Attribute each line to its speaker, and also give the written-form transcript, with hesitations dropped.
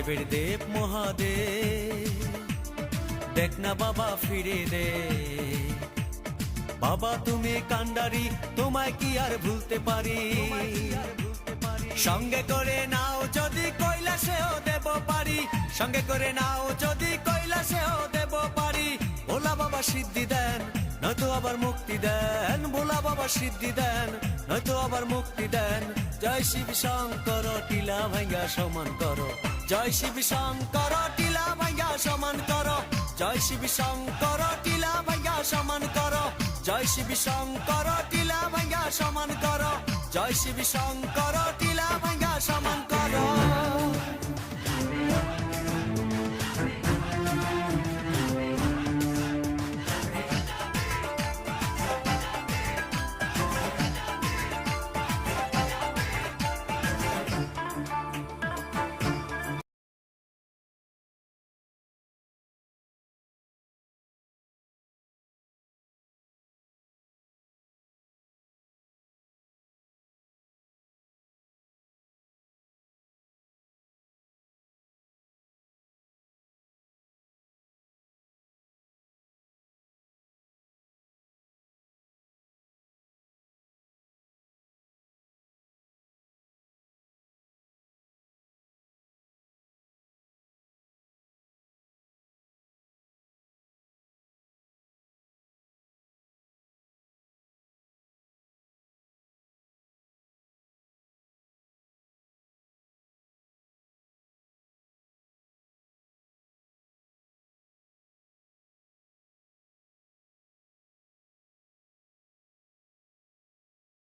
Speaker 1: দেবের দেব মহাদেব, দেখ না বাবা ফিরে দে। বাবা তুমি কান্ডারি, তোমায় কি আর ভুলতে পারি? সঙ্গে করে নাও যদি কৈলাসেও দেব পারি, সঙ্গে করে নাও যদি কৈলাসেও দেব পারি। ভোলা বাবা সিদ্ধি দেন, নয়তো আবার মুক্তি দেন। ভোলা বাবা সিদ্ধি দেন, নয়তো আবার মুক্তি দেন। জয় শিব শঙ্কর, টিলা ভাঙ্গা সমান করো। জয় শিব শঙ্কর, টিলা ভাঙ্গা সমান করো। জয় শিব শঙ্কর, টিলা ভাঙ্গা সমান করো। জয় শিব শঙ্কর, টিলা ভাঙ্গা সমান করো। জয় শিব শঙ্কর, টিলা ভাঙ্গা সমান করো।